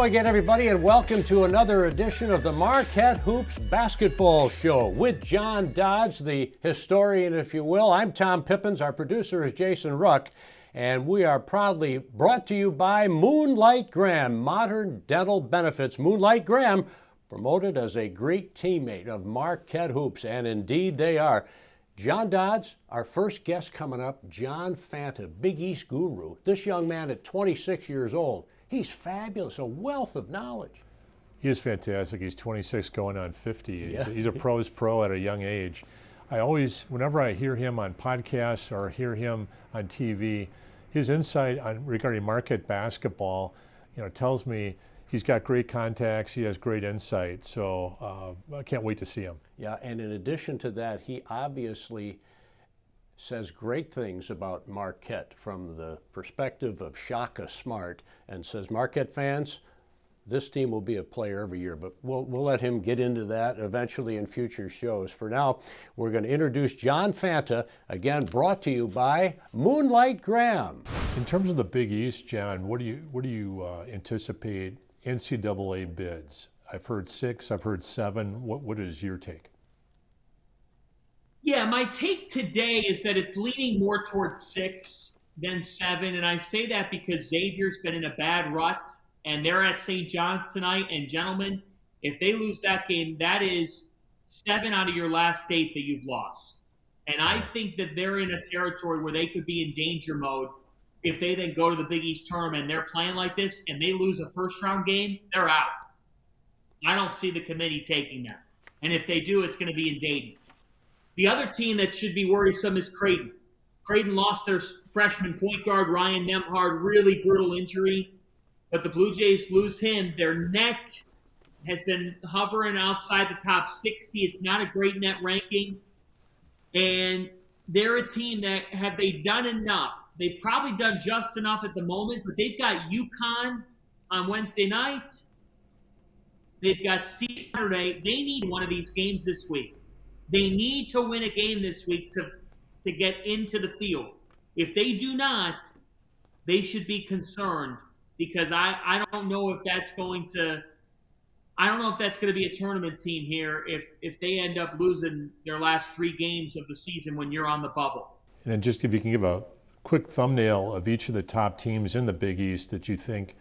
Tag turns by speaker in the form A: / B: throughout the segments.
A: Hello again, everybody, and welcome to another edition of the Marquette Hoops Basketball Show with John Dodge, the historian, if you will. I'm Tom Pippins. Our producer is Jason Ruck, and we are proudly brought to you by Moonlight Graham, Modern Dental Benefits. Moonlight Graham, promoted as a great teammate of Marquette Hoops, and indeed they are. John Dodds, our first guest coming up, John Fanta, Big East guru. This young man at 26 years old, he's fabulous, a wealth of knowledge.
B: He is fantastic. He's 26 going on 50. He's a pro's pro at a young age. Whenever I hear him on podcasts or hear him on TV, his insight regarding Marquette basketball, tells me he's got great contacts, he has great insight, so I can't wait to see him.
A: Yeah, and in addition to that, he obviously says great things about Marquette from the perspective of Shaka Smart, and says, Marquette fans, this team will be a player every year, but we'll let him get into that eventually in future shows. For now, we're going to introduce John Fanta, again brought to you by Moonlight Graham.
B: In terms of the Big East, John, what do you anticipate NCAA bids? I've heard 6, I've heard 7. What is your take?
C: Yeah, my take today is that it's leaning more towards 6 than 7, and I say that because Xavier's been in a bad rut, and they're at St. John's tonight, and gentlemen, if they lose that game, that is 7 out of your last 8 that you've lost. And I think that they're in a territory where they could be in danger mode if they then go to the Big East tournament and they're playing like this and they lose a first-round game, they're out. I don't see the committee taking that. And if they do, it's going to be in Dayton. The other team that should be worrisome is Creighton. Creighton lost their freshman point guard, Ryan Nembhard, really brutal injury. But the Blue Jays lose him. Their net has been hovering outside the top 60. It's not a great net ranking. And they're a team that, have they done enough? They've probably done just enough at the moment, but they've got UConn on Wednesday night. They've got Saturday. They need one of these games this week. They need to win a game this week to get into the field. If they do not, they should be concerned, because I don't know if that's going to be a tournament team here if they end up losing their last 3 games of the season when you're on the bubble.
B: And then just if you can give a quick thumbnail of each of the top teams in the Big East that you think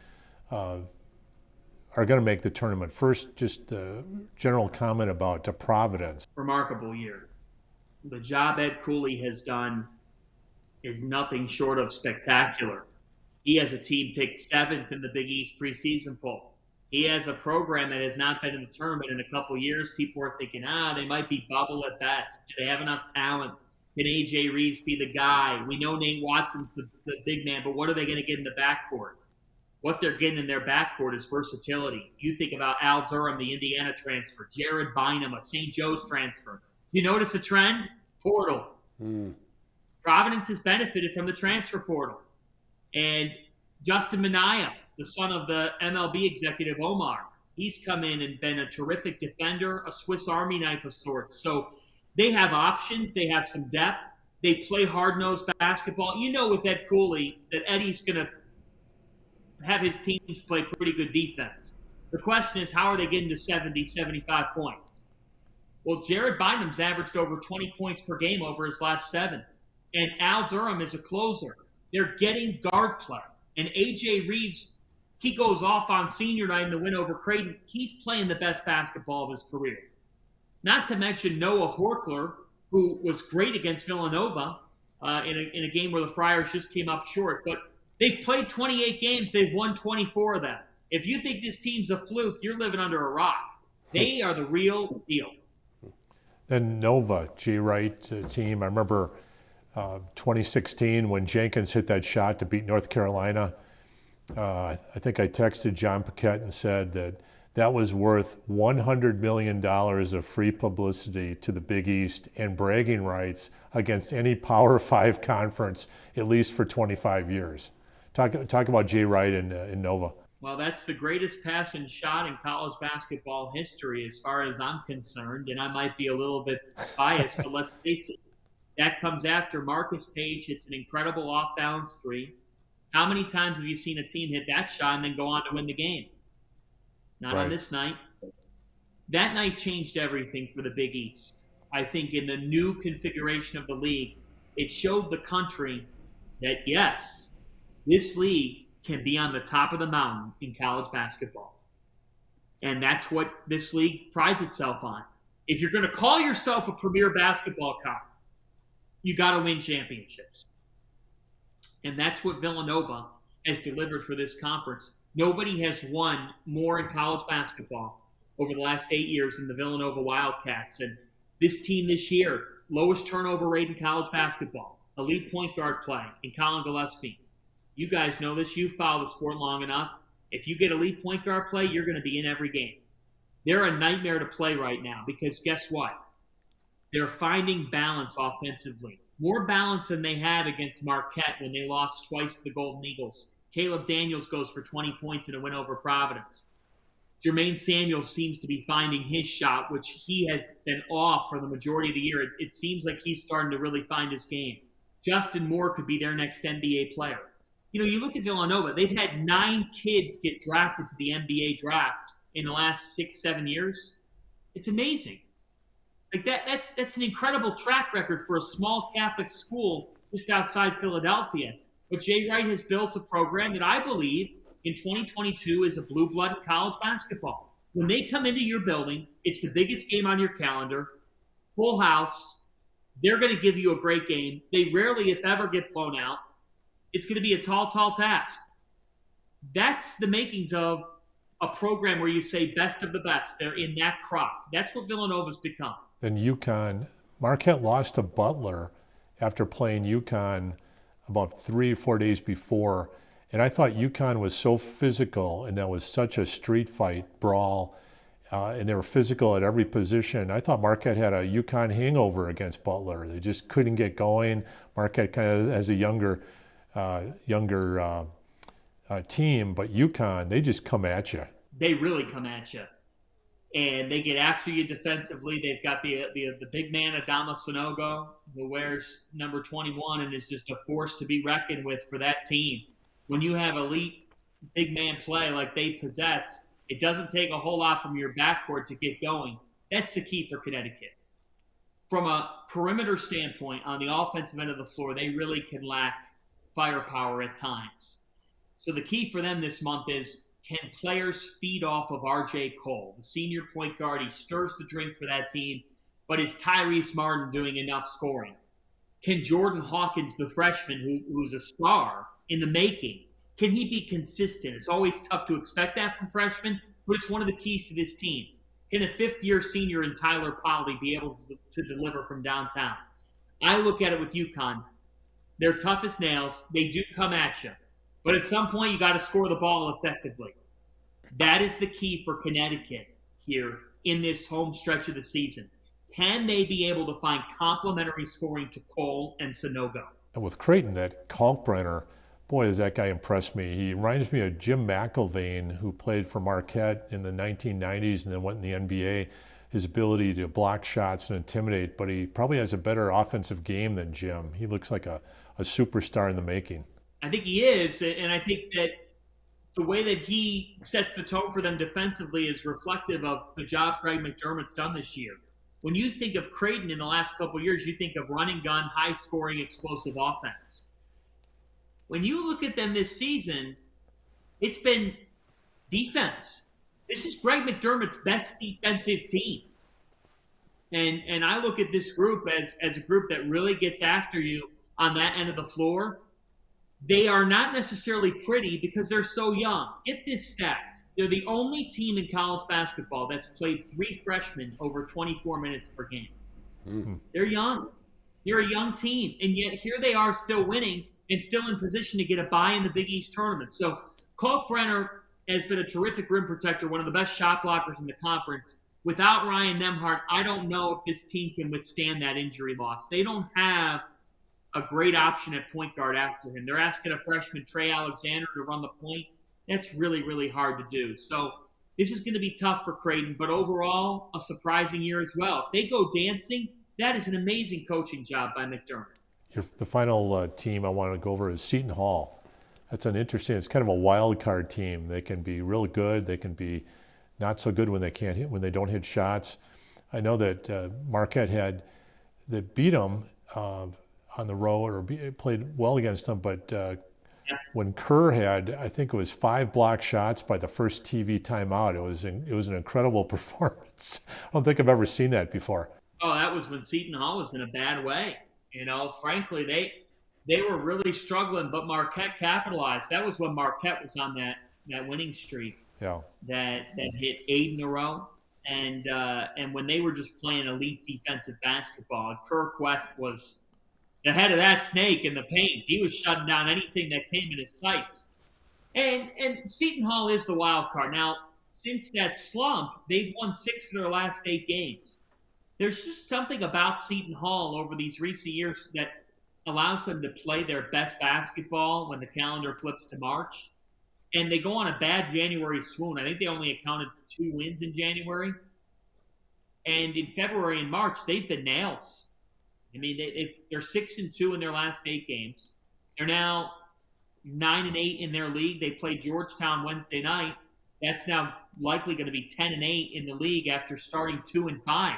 B: are going to make the tournament. First, just a general comment about Providence.
C: Remarkable year. The job Ed Cooley has done is nothing short of spectacular. He has a team picked 7th in the Big East preseason poll. He has a program that has not been in the tournament in a couple years. People are thinking, they might be bubble at best. Do they have enough talent? Can A.J. Reeves be the guy? We know Nate Watson's the big man, but what are they going to get in the backcourt? What they're getting in their backcourt is versatility. You think about Al Durham, the Indiana transfer, Jared Bynum, a St. Joe's transfer. You notice a trend? Portal. Providence has benefited from the transfer portal. And Justin Minaya, the son of the MLB executive Omar, he's come in and been a terrific defender, a Swiss Army knife of sorts. So they have options. They have some depth. They play hard-nosed basketball. You know with Ed Cooley that Eddie's going to have his teams play pretty good defense. The question is, how are they getting to 70, 75 points? Well, Jared Bynum's averaged over 20 points per game over his last 7. And Al Durham is a closer. They're getting guard play. And A.J. Reeves, he goes off on senior night in the win over Creighton. He's playing the best basketball of his career. Not to mention Noah Horkler, who was great against Villanova in a game where the Friars just came up short. But they've played 28 games. They've won 24 of them. If you think this team's a fluke, you're living under a rock. They are the real deal.
B: Then Nova, Jay Wright team. I remember 2016 when Jenkins hit that shot to beat North Carolina. I think I texted John Paquette and said that was worth $100 million of free publicity to the Big East and bragging rights against any Power 5 conference, at least for 25 years. Talk about Jay Wright in Nova.
C: Well, that's the greatest pass and shot in college basketball history as far as I'm concerned, and I might be a little bit biased, but let's face it, that comes after Marcus Page hits an incredible off-balance 3. How many times have you seen a team hit that shot and then go on to win the game? not on this night. That night changed everything for the Big East. I think in the new configuration of the league, it showed the country that, yes, this league can be on the top of the mountain in college basketball. And that's what this league prides itself on. If you're going to call yourself a premier basketball conference, you got to win championships. And that's what Villanova has delivered for this conference. Nobody has won more in college basketball over the last 8 years than the Villanova Wildcats. And this team this year, lowest turnover rate in college basketball, elite point guard play in Colin Gillespie. You guys know this. You follow the sport long enough. If you get elite point guard play, you're going to be in every game. They're a nightmare to play right now because guess what? They're finding balance offensively. More balance than they had against Marquette when they lost twice to the Golden Eagles. Caleb Daniels goes for 20 points in a win over Providence. Jermaine Samuels seems to be finding his shot, which he has been off for the majority of the year. It seems like he's starting to really find his game. Justin Moore could be their next NBA player. You know, you look at Villanova, they've had 9 kids get drafted to the NBA draft in the last 6-7 years. It's amazing. Like that's an incredible track record for a small Catholic school just outside Philadelphia. But Jay Wright has built a program that I believe in 2022 is a blue blood in college basketball. When they come into your building, it's the biggest game on your calendar, full house. They're going to give you a great game. They rarely, if ever, get blown out. It's going to be a tall, tall task. That's the makings of a program where you say best of the best. They're in that crop. That's what Villanova's become.
B: Then UConn, Marquette lost to Butler after playing UConn about 3 or 4 days before. And I thought UConn was so physical, and that was such a street fight, brawl, and they were physical at every position. I thought Marquette had a UConn hangover against Butler. They just couldn't get going. Marquette kind of has a younger team, but UConn, they just come at you.
C: They really come at you. And they get after you defensively. They've got the big man, Adama Sanogo, who wears number 21 and is just a force to be reckoned with for that team. When you have elite big man play like they possess, it doesn't take a whole lot from your backcourt to get going. That's the key for Connecticut. From a perimeter standpoint, on the offensive end of the floor, they really can lack firepower at times. So the key for them this month is, can players feed off of R.J. Cole, the senior point guard? He stirs the drink for that team, but is Tyrese Martin doing enough scoring? Can Jordan Hawkins, the freshman who's a star in the making, can he be consistent? It's always tough to expect that from freshmen, but it's one of the keys to this team. Can a fifth-year senior in Tyler Polley be able to deliver from downtown? I look at it with UConn. They're tough as nails. They do come at you. But at some point, you got to score the ball effectively. That is the key for Connecticut here in this home stretch of the season. Can they be able to find complementary scoring to Cole and Sanogo?
B: And with Creighton, that Kalkbrenner, boy, does that guy impress me. He reminds me of Jim McIlvain, who played for Marquette in the 1990s and then went in the NBA. His ability to block shots and intimidate, but he probably has a better offensive game than Jim. He looks like a superstar in the making.
C: I think he is, and I think that the way that he sets the tone for them defensively is reflective of the job Greg McDermott's done this year. When you think of Creighton in the last couple of years, you think of running gun, high-scoring, explosive offense. When you look at them this season, it's been defense. This is Greg McDermott's best defensive team. And I look at this group as a group that really gets after you on that end of the floor. They are not necessarily pretty because they're so young. Get this stat. They're the only team in college basketball that's played 3 freshmen over 24 minutes per game. Mm-hmm. They're young. You're a young team, and yet here they are still winning and still in position to get a bye in the Big East tournament. So Kalkbrenner has been a terrific rim protector, one of the best shot blockers in the conference. Without Ryan Nembhard, I don't know if this team can withstand that injury loss. They don't have a great option at point guard after him. They're asking a freshman, Trey Alexander, to run the point. That's really, really hard to do. So this is going to be tough for Creighton, but overall, a surprising year as well. If they go dancing, that is an amazing coaching job by McDermott.
B: The final team I want to go over is Seton Hall. That's an interesting, it's kind of a wild card team. They can be real good. They can be not so good when they don't hit shots. I know that Marquette beat them on the road or played well against them, but when Kerr had, I think it was 5 blocked shots by the first TV timeout, it was an incredible performance. I don't think I've ever seen that before.
C: Oh, that was when Seton Hall was in a bad way. Frankly, they were really struggling, but Marquette capitalized. That was when Marquette was on that winning streak.
B: Yeah.
C: That hit 8 in a row, and when they were just playing elite defensive basketball, Kerr was the head of that snake in the paint. He was shutting down anything that came in his sights. And Seton Hall is the wild card. Now, since that slump, they've won 6 of their last 8 games. There's just something about Seton Hall over these recent years that allows them to play their best basketball when the calendar flips to March. And they go on a bad January swoon. I think they only accounted for 2 wins in January. And in February and March, they've been nails. I mean, they're 6-2 in their last 8 games. They're now 9-8 in their league. They play Georgetown Wednesday night. That's now likely going to be 10-8 in the league after starting 2-5.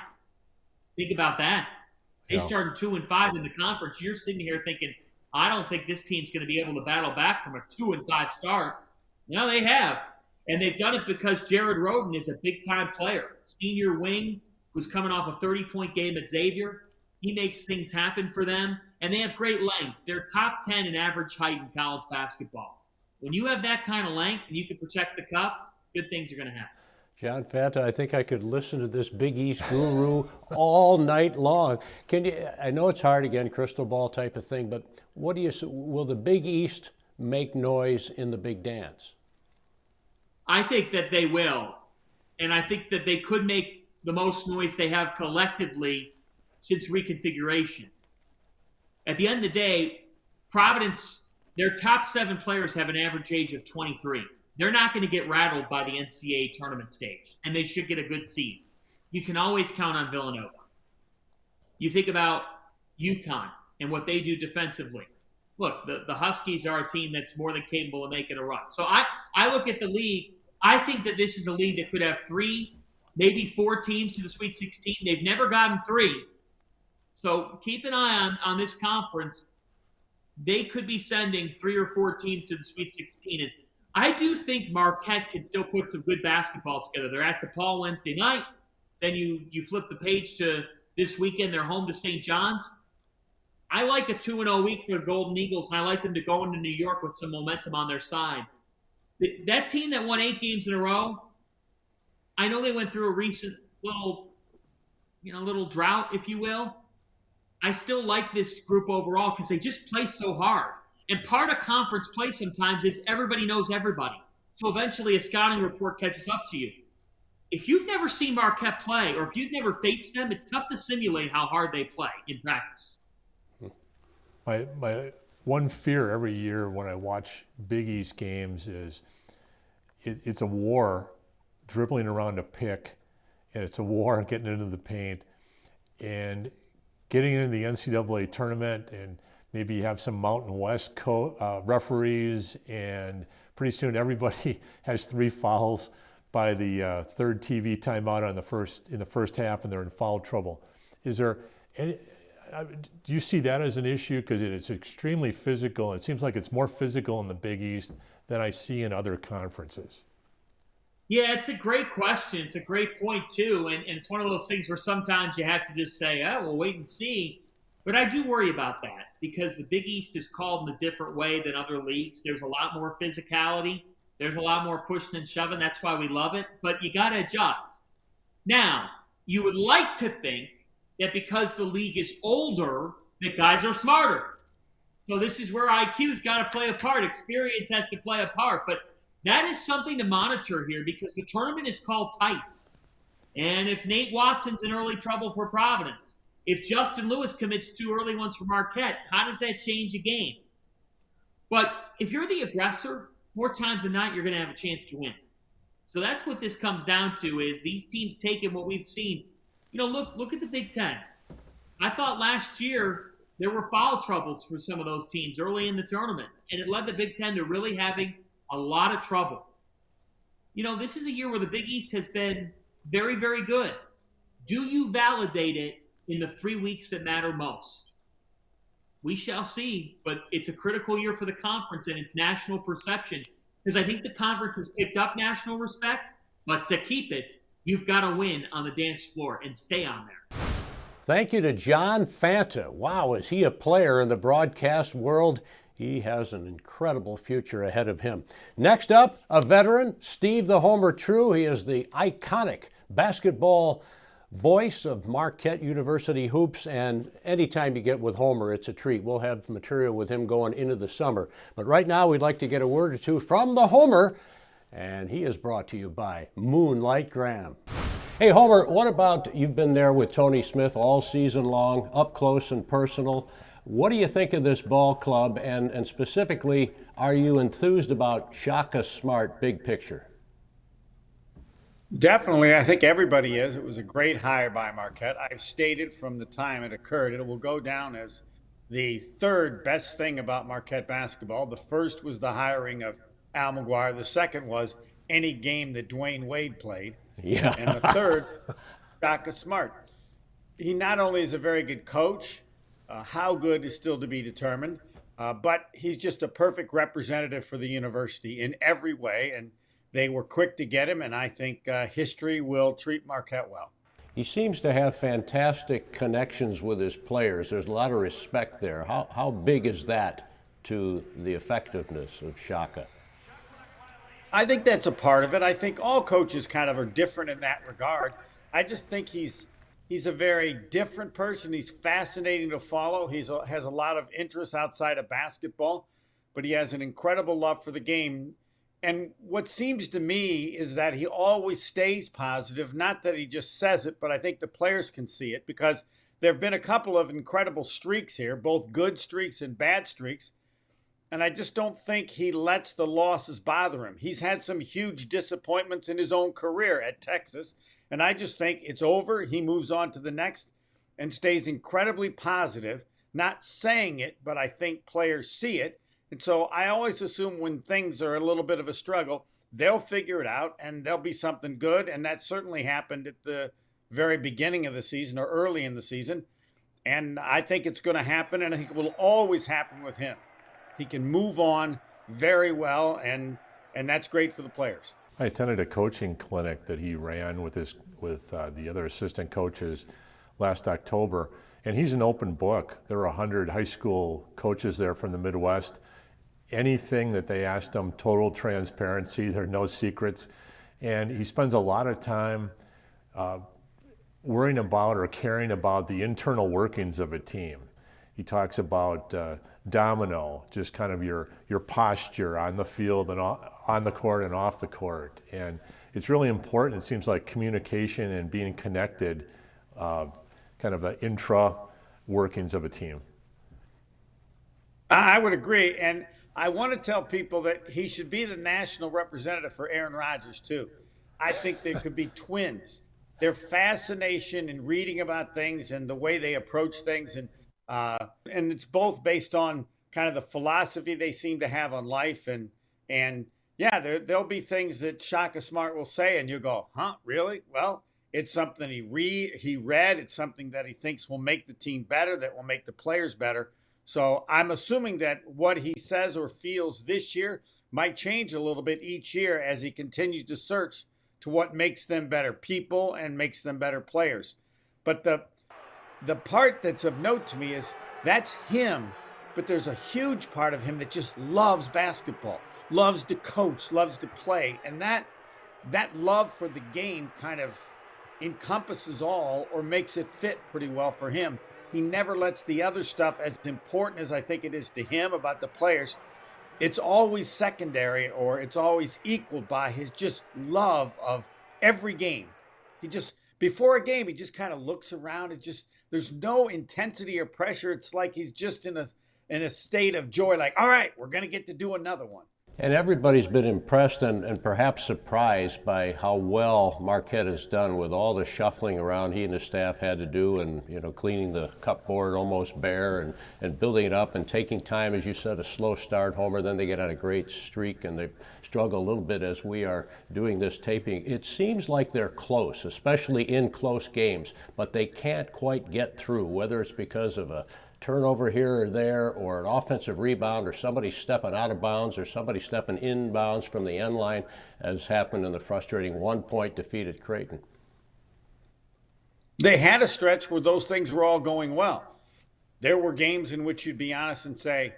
C: Think about that. They started 2-5 in the conference. You're sitting here thinking, I don't think this team's going to be able to battle back from a 2-5 start. No, they have. And they've done it because Jared Rhoden is a big-time player. Senior wing who's coming off a 30-point game at Xavier. He makes things happen for them. And they have great length. They're top 10 in average height in college basketball. When you have that kind of length and you can protect the cup, good things are going to happen.
A: John Fanta, I think I could listen to this Big East guru all night long. I know it's hard, again, crystal ball type of thing, but will the Big East make noise in the big dance?
C: I think that they will. And I think that they could make the most noise they have collectively since reconfiguration. At the end of the day, Providence, their top 7 players have an average age of 23. They're not going to get rattled by the NCAA tournament stage, and they should get a good seed. You can always count on Villanova. You think about UConn and what they do defensively. Look, the Huskies are a team that's more than capable of making a run. So I look at the league. I think that this is a league that could have 3, maybe 4 teams to the Sweet 16. They've never gotten 3. So keep an eye on this conference. They could be sending 3 or 4 teams to the Sweet 16. And I do think Marquette can still put some good basketball together. They're at DePaul Wednesday night. Then you flip the page to this weekend. They're home to St. John's. I like a 2-0 week for the Golden Eagles, and I like them to go into New York with some momentum on their side. That team that won 8 games in a row, I know they went through a recent little drought, if you will. I still like this group overall because they just play so hard. And part of conference play sometimes is everybody knows everybody. So eventually a scouting report catches up to you. If you've never seen Marquette play or if you've never faced them, it's tough to simulate how hard they play in practice.
B: My one fear every year when I watch Big East games is it's a war dribbling around a pick, and it's a war getting into the paint and getting into the NCAA tournament, and maybe you have some Mountain West referees, and pretty soon everybody has 3 fouls by the third TV timeout in the first half, and they're in foul trouble. Is there any? Do you see that as an issue? Because it's extremely physical. It seems like it's more physical in the Big East than I see in other conferences.
C: Yeah, it's a great question. It's a great point, too. And it's one of those things where sometimes you have to just say, we'll wait and see. But I do worry about that because the Big East is called in a different way than other leagues. There's a lot more physicality. There's a lot more pushing and shoving. That's why we love it. But you got to adjust. Now, you would like to think that because the league is older, that guys are smarter. So this is where IQ's got to play a part. Experience has to play a part. But that is something to monitor here because the tournament is called tight. And if Nate Watson's in early trouble for Providence, if Justin Lewis commits 2 early ones for Marquette, how does that change a game? But if you're the aggressor, more times than not, you're going to have a chance to win. So that's what this comes down to is these teams taking what we've seen. Look at the Big Ten. I thought last year there were foul troubles for some of those teams early in the tournament, and it led the Big Ten to really having a lot of trouble. This is a year where the Big East has been very, very good. Do you validate it in the 3 weeks that matter most? We shall see, but it's a critical year for the conference and its national perception, because I think the conference has picked up national respect, but to keep it, you've got to win on the dance floor and stay on there.
A: Thank you to John Fanta. Wow, is he a player in the broadcast world? He has an incredible future ahead of him. Next up, a veteran, Steve the Homer True. He is the iconic basketball voice of Marquette University hoops, and anytime you get with Homer, it's a treat. We'll have material with him going into the summer. But right now, we'd like to get a word or two from the Homer, and he is brought to you by Moonlight Graham. Hey, Homer, what about, you've been there with Tony Smith all season long, up close and personal. What do you think of this ball club, and specifically, are you enthused about Shaka Smart, big picture?
D: Definitely. I think everybody is. It was a great hire by Marquette. I've stated from the time it occurred, it will go down as the third best thing about Marquette basketball. The first was the hiring of Al McGuire. The second was any game that Dwayne Wade played.
A: Yeah.
D: And the third, Shaka Smart. He not only is a very good coach, how good is still to be determined, but he's just a perfect representative for the university in every way. And they were quick to get him, and I think history will treat Marquette well.
A: He seems to have fantastic connections with his players. There's a lot of respect there. How big is that to the effectiveness of Shaka?
D: I think that's a part of it. I think all coaches kind of are different in that regard. I just think he's a very different person. He's fascinating to follow. He has a lot of interests outside of basketball, but he has an incredible love for the game. And what seems to me is that he always stays positive. Not that he just says it, but I think the players can see it, because there have been a couple of incredible streaks here, both good streaks and bad streaks. And I just don't think he lets the losses bother him. He's had some huge disappointments in his own career at Texas. And I just think it's over. He moves on to the next and stays incredibly positive, not saying it, but I think players see it. And so I always assume when things are a little bit of a struggle, they'll figure it out and there'll be something good. And that certainly happened at the very beginning of the season or early in the season. And I think it's going to happen, and I think it will always happen with him. He can move on very well, and that's great for the players.
B: I attended a coaching clinic that he ran with the other assistant coaches last October, and he's an open book. There were 100 high school coaches there from the Midwest. Anything that they asked him, total transparency, there are no secrets. And he spends a lot of time worrying about or caring about the internal workings of a team. He talks about domino, just kind of your posture on the field and on the court and off the court. And it's really important. It seems like communication and being connected, kind of the intra workings of a team.
D: I would agree. And I want to tell people that he should be the national representative for Aaron Rodgers, too. I think they could be twins. Their fascination in reading about things and the way they approach things, and it's both based on kind of the philosophy they seem to have on life. And yeah, there'll be things that Shaka Smart will say, and you go, huh, really? Well, it's something he read. It's something that he thinks will make the team better, that will make the players better. So I'm assuming that what he says or feels this year might change a little bit each year as he continues to search to what makes them better people and makes them better players. But the part that's of note to me is that's him, but there's a huge part of him that just loves basketball, loves to coach, loves to play. And that love for the game kind of encompasses all, or makes it fit pretty well for him. He never lets the other stuff, as important as I think it is to him about the players, it's always secondary, or it's always equaled by his just love of every game. He just, before a game, he just kind of looks around. There's no intensity or pressure. It's like he's just in a state of joy, like, all right, we're going to get to do another one.
A: And everybody's been impressed and perhaps surprised by how well Marquette has done with all the shuffling around he and his staff had to do, and cleaning the cupboard almost bare and building it up and taking time, as you said, a slow start, Homer. Then they get on a great streak and they struggle a little bit as we are doing this taping. It seems like they're close, especially in close games, but they can't quite get through, whether it's because of a turnover here or there, or an offensive rebound, or somebody stepping out of bounds, or somebody stepping in bounds from the end line, as happened in the frustrating 1-point defeat at Creighton.
D: They had a stretch where those things were all going well. There were games in which you'd be honest and say,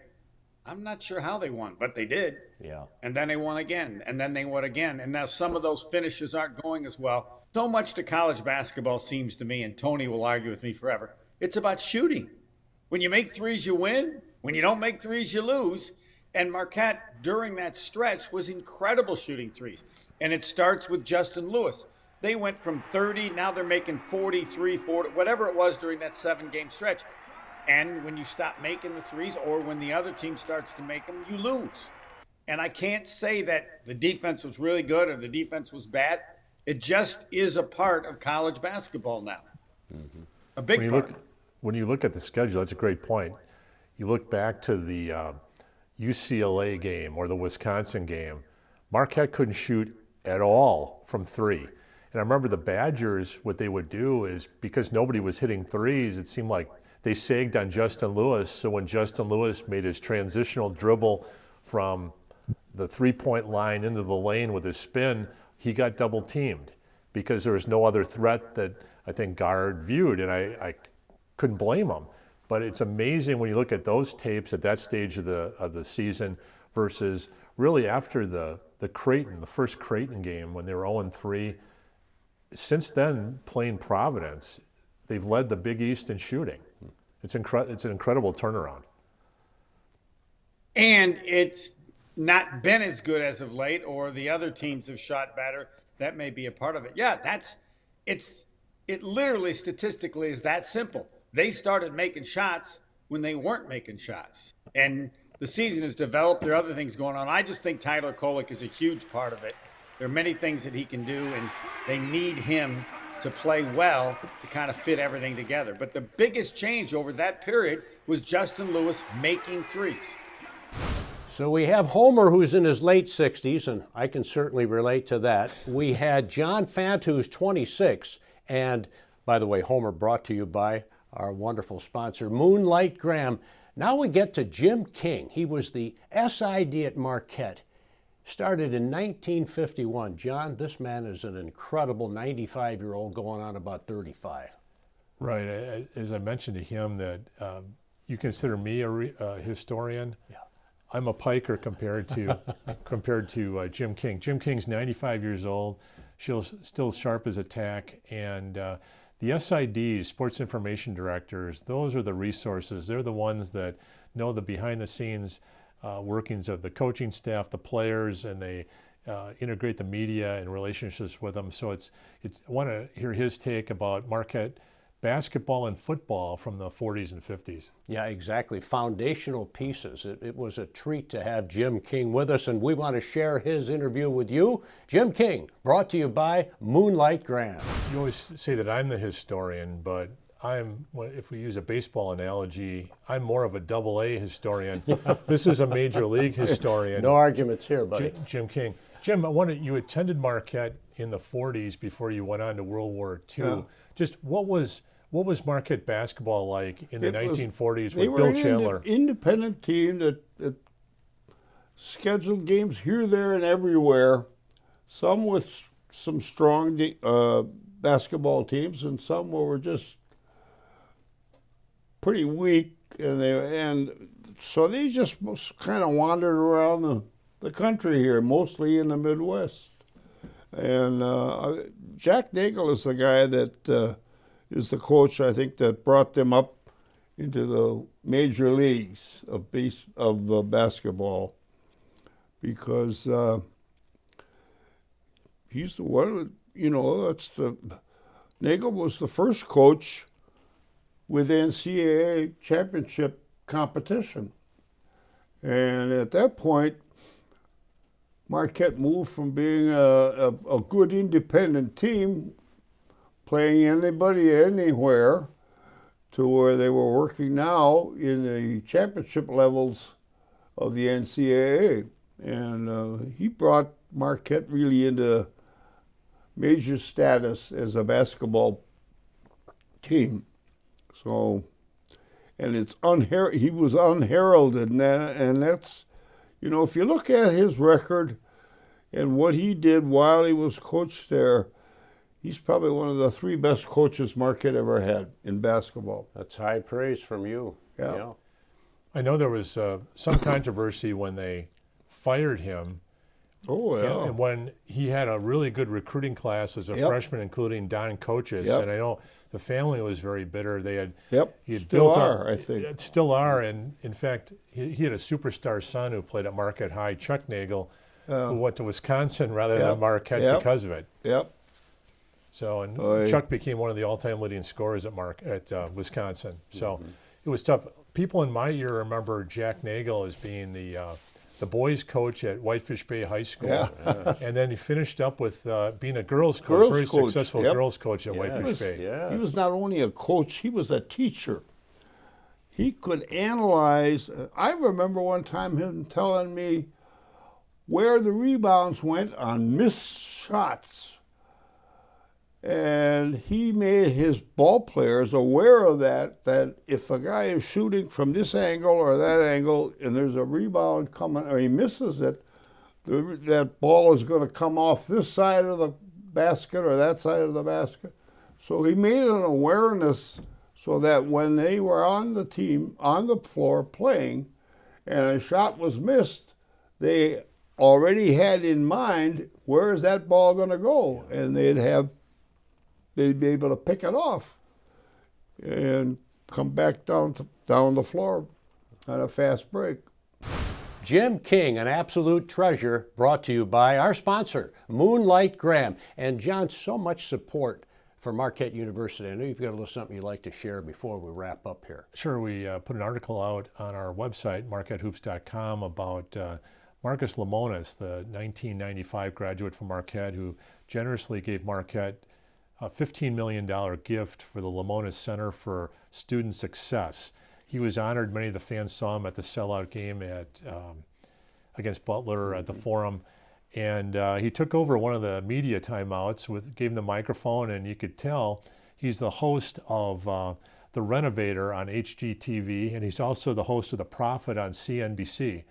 D: I'm not sure how they won, but they did.
A: Yeah.
D: And then they won again, and then they won again. And now some of those finishes aren't going as well. So much to college basketball seems to me, and Tony will argue with me forever, it's about shooting. When you make threes, you win. When you don't make threes, you lose. And Marquette, during that stretch, was incredible shooting threes. And it starts with Justin Lewis. They went from 30, now they're making 43, 40, whatever it was during that 7-game stretch. And when you stop making the threes, or when the other team starts to make them, you lose. And I can't say that the defense was really good or the defense was bad. It just is a part of college basketball now. Mm-hmm. A big part.
B: When you look at the schedule, that's a great point. You look back to the UCLA game or the Wisconsin game, Marquette couldn't shoot at all from three. And I remember the Badgers, what they would do is, because nobody was hitting threes, it seemed like they sagged on Justin Lewis. So when Justin Lewis made his transitional dribble from the three-point line into the lane with his spin, he got double teamed because there was no other threat that I think guard viewed. And I couldn't blame them. But it's amazing when you look at those tapes at that stage of the season versus really after the Creighton, the first Creighton game when they were 0-3. Since then, playing Providence, they've led the Big East in shooting. It's an incredible turnaround.
D: And it's not been as good as of late, or the other teams have shot better. That may be a part of it. Yeah, it literally statistically is that simple. They started making shots when they weren't making shots. And the season has developed. There are other things going on. I just think Tyler Kolek is a huge part of it. There are many things that he can do, and they need him to play well to kind of fit everything together. But the biggest change over that period was Justin Lewis making threes.
A: So we have Homer, who's in his late 60s, and I can certainly relate to that. We had John Fant, who's 26, and by the way, Homer brought to you by our wonderful sponsor, Moonlight Graham. Now we get to Jim King. He was the SID at Marquette. Started in 1951. John, this man is an incredible 95-year-old going on about 35.
B: Right. As I mentioned to him that you consider me a historian.
A: Yeah.
B: I'm a piker compared to Jim King. Jim King's 95 years old, still sharp as a tack, and the SIDs, Sports Information Directors, those are the resources. They're the ones that know the behind-the-scenes workings of the coaching staff, the players, and they integrate the media and relationships with them. So I want to hear his take about Marquette basketball and football from the 40s and 50s.
A: Yeah, exactly. Foundational pieces. It was a treat to have Jim King with us, and we want to share his interview with you. Jim King, brought to you by Moonlight Graham.
B: You always say that I'm the historian, but if we use a baseball analogy, I'm more of a AA historian. This is a major league historian.
A: No arguments here, buddy.
B: Jim King. Jim, you attended Marquette in the 40s before you went on to World War II. Yeah. Just what was Marquette basketball like in the 1940s with Bill Chandler?
E: They were an independent team that scheduled games here, there, and everywhere. Some with some strong basketball teams, and some were just pretty weak. And so they just kind of wandered around the country here, mostly in the Midwest. And Jack Nagel is the guy that is the coach, I think, that brought them up into the major leagues of basketball, because he's the one. Nagel was the first coach with NCAA championship competition, and at that point, Marquette moved from being a good independent team, playing anybody anywhere, to where they were working now in the championship levels of the NCAA. And he brought Marquette really into major status as a basketball team. So, and he was unheralded, and that's, you know, if you look at his record and what he did while he was coach there, he's probably one of the 3 best coaches Marquette ever had in basketball.
A: That's high praise from you.
E: Yeah.
B: I know there was some controversy when they fired him.
E: Oh, yeah.
B: And when he had a really good recruiting class as a freshman, including Don coaches, and I know the family was very bitter. They had he had
E: still
B: built
E: are,
B: up,
E: I think.
B: Still are, and in fact, he had a superstar son who played at Marquette High, Chuck Nagel, who went to Wisconsin rather than Marquette because of it.
E: Yep.
B: So, and Chuck became one of the all-time leading scorers at Wisconsin. So it was tough. People in my year remember Jack Nagel as being the boys' coach at Whitefish Bay High School, and then he finished up with being a girls' coach, very successful girls' coach at Whitefish Bay.
E: He was not only a coach; he was a teacher. He could analyze. I remember one time him telling me where the rebounds went on missed shots. And he made his ball players aware of that if a guy is shooting from this angle or that angle and there's a rebound coming or he misses it, that ball is going to come off this side of the basket or that side of the basket. So he made an awareness so that when they were on the team, on the floor playing, and a shot was missed, they already had in mind, where is that ball going to go? And they'd be able to pick it off and come back down the floor on a fast break.
A: Jim King, an absolute treasure, brought to you by our sponsor, Moonlight Graham. And John, so much support for Marquette University. I know you've got a little something you'd like to share before we wrap up here.
B: Sure, we put an article out on our website, marquettehoops.com, about Marcus Lemonis, the 1995 graduate from Marquette, who generously gave Marquette a $15 million gift for the Lemonis Center for Student Success. He was honored. Many of the fans saw him at the sellout game against Butler at the Forum. And he took over one of the media timeouts, gave him the microphone, and you could tell he's the host of The Renovator on HGTV, and he's also the host of The Prophet on CNBC.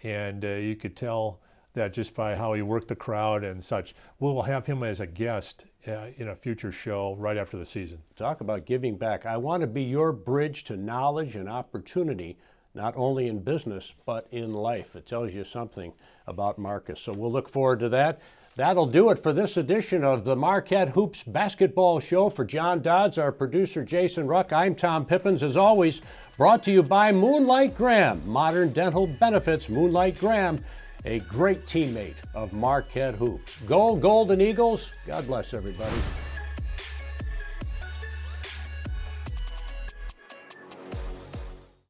B: And you could tell that just by how he worked the crowd and such. We'll have him as a guest in a future show right after the season.
A: Talk about giving back. I want to be your bridge to knowledge and opportunity, not only in business, but in life. It tells you something about Marcus. So we'll look forward to that. That'll do it for this edition of the Marquette Hoops Basketball Show. For John Dodds, our producer Jason Ruck, I'm Tom Pippins. As always, brought to you by Moonlight Graham. Modern dental benefits, Moonlight Graham, a great teammate of Marquette Hoops. Go Golden Eagles. God bless everybody.